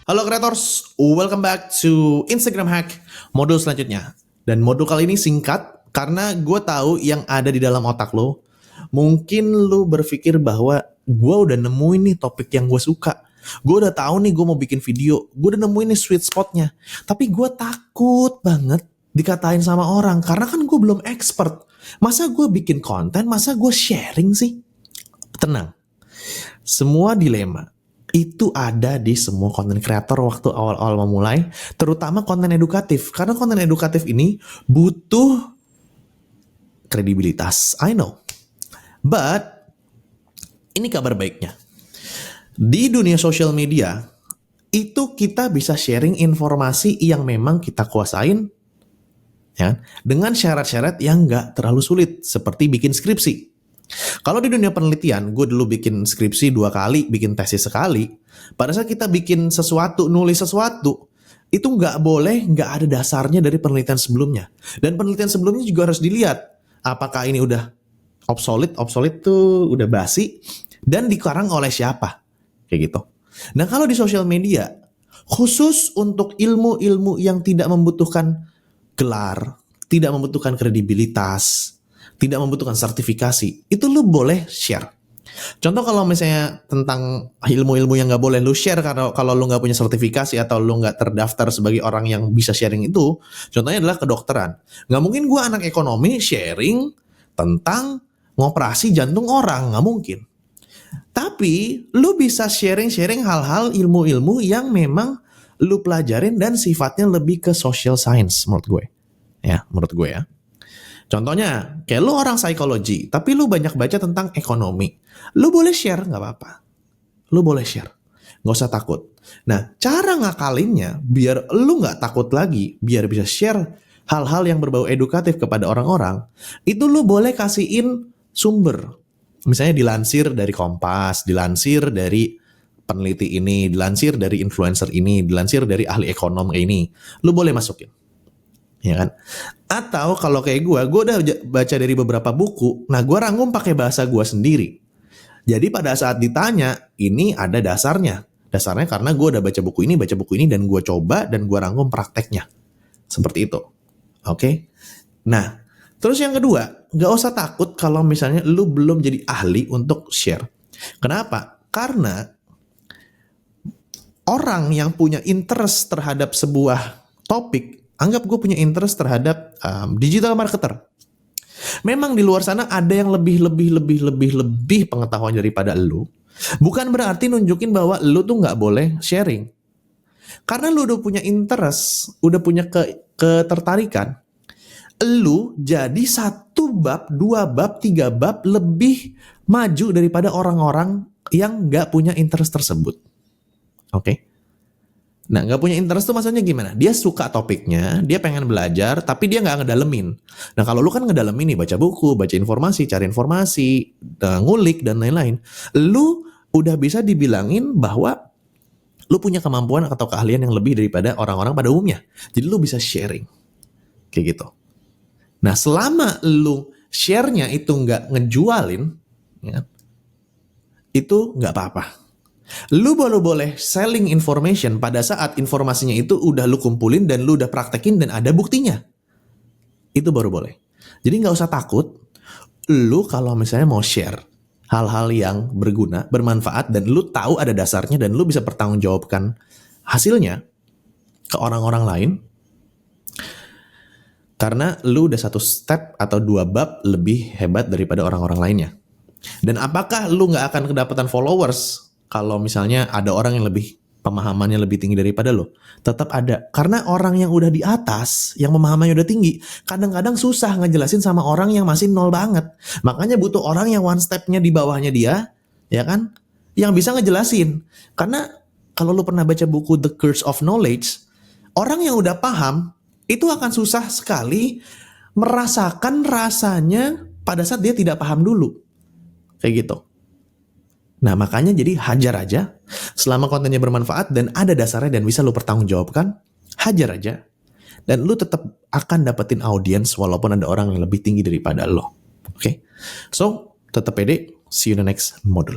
Halo creators, welcome back to Instagram Hack modul selanjutnya. Dan modul kali ini singkat karena gue tahu yang ada di dalam otak lo. Mungkin lo berpikir bahwa gue udah nemuin nih topik yang gue suka. Gue udah tahu nih gue mau bikin video. Gue udah nemuin nih sweet spotnya. Tapi gue takut banget dikatain sama orang karena kan gue belum expert. Masa gue bikin konten, masa gue sharing sih? Tenang, semua dilema itu ada di semua konten kreator waktu awal-awal memulai, terutama konten edukatif. Karena konten edukatif ini butuh kredibilitas, I know. But, ini kabar baiknya. Di dunia sosial media, itu kita bisa sharing informasi yang memang kita kuasain, ya, dengan syarat-syarat yang nggak terlalu sulit, seperti bikin skripsi. Kalau di dunia penelitian, gue dulu bikin skripsi 2 kali, bikin tesis sekali. Pada saat kita bikin sesuatu, nulis sesuatu, itu nggak boleh nggak ada dasarnya dari penelitian sebelumnya. Dan penelitian sebelumnya juga harus dilihat, apakah ini udah obsolete tuh udah basi, dan dikarang oleh siapa, kayak gitu. Nah kalau di sosial media, khusus untuk ilmu-ilmu yang tidak membutuhkan gelar, tidak membutuhkan kredibilitas, tidak membutuhkan sertifikasi, itu lu boleh share. Contoh kalau misalnya tentang ilmu-ilmu yang nggak boleh lu share kalau lu nggak punya sertifikasi atau lu nggak terdaftar sebagai orang yang bisa sharing itu, contohnya adalah kedokteran. Nggak mungkin gue anak ekonomi sharing tentang ngoperasi jantung orang, nggak mungkin. Tapi lu bisa sharing hal-hal ilmu-ilmu yang memang lu pelajarin dan sifatnya lebih ke social science menurut gue. Ya, menurut gue ya. Contohnya, kayak lu orang psikologi, tapi lu banyak baca tentang ekonomi. Lu boleh share, gak apa-apa. Lu boleh share. Gak usah takut. Nah, cara ngakalinnya, biar lu gak takut lagi, biar bisa share hal-hal yang berbau edukatif kepada orang-orang, itu lu boleh kasihin sumber. Misalnya dilansir dari Kompas, dilansir dari peneliti ini, dilansir dari influencer ini, dilansir dari ahli ekonom ini. Lu boleh masukin. Ya kan? Atau kalau kayak gue udah baca dari beberapa buku, nah gue rangkum pakai bahasa gue sendiri. Jadi pada saat ditanya, ini ada dasarnya. Dasarnya karena gue udah baca buku ini, dan gue coba, dan gue rangkum prakteknya. Seperti itu. Oke? Nah, terus yang kedua, gak usah takut kalau misalnya lu belum jadi ahli untuk share. Kenapa? Karena orang yang punya interest terhadap sebuah topik, anggap gue punya interest terhadap digital marketer. Memang di luar sana ada yang lebih pengetahuan daripada lu. Bukan berarti nunjukin bahwa lu tuh nggak boleh sharing. Karena lu udah punya interest, udah punya ketertarikan, lu jadi 1 bab, 2 bab, 3 bab lebih maju daripada orang-orang yang nggak punya interest tersebut. Oke? Nah, nggak punya interest tuh maksudnya gimana? Dia suka topiknya, dia pengen belajar, tapi dia nggak ngedalemin. Nah, kalau lu kan ngedalemin nih, baca buku, baca informasi, cari informasi, ngulik, dan lain-lain. Lu udah bisa dibilangin bahwa lu punya kemampuan atau keahlian yang lebih daripada orang-orang pada umumnya. Jadi lu bisa sharing. Kayak gitu. Nah, selama lu share-nya itu nggak ngejualin, ya, itu nggak apa-apa. Lu baru boleh selling information pada saat informasinya itu udah lu kumpulin dan lu udah praktekin dan ada buktinya. Itu baru boleh. Jadi gak usah takut. Lu kalau misalnya mau share hal-hal yang berguna, bermanfaat, dan lu tahu ada dasarnya dan lu bisa pertanggungjawabkan hasilnya ke orang-orang lain, karena lu udah 1 step atau 2 bab lebih hebat daripada orang-orang lainnya. Dan apakah lu gak akan kedapatan followers kalau misalnya ada orang yang lebih pemahamannya lebih tinggi daripada lo? Tetap ada. Karena orang yang udah di atas, yang pemahamannya udah tinggi, kadang-kadang susah ngejelasin sama orang yang masih nol banget. Makanya butuh orang yang 1 stepnya di bawahnya dia, ya kan? Yang bisa ngejelasin. Karena kalau lo pernah baca buku The Curse of Knowledge, orang yang udah paham, itu akan susah sekali merasakan rasanya pada saat dia tidak paham dulu. Kayak gitu. Nah makanya jadi hajar aja, selama kontennya bermanfaat dan ada dasarnya dan bisa lu pertanggungjawabkan, hajar aja. Dan lu tetap akan dapetin audience walaupun ada orang yang lebih tinggi daripada lo. Oke? So, tetap pede, see you in the next module.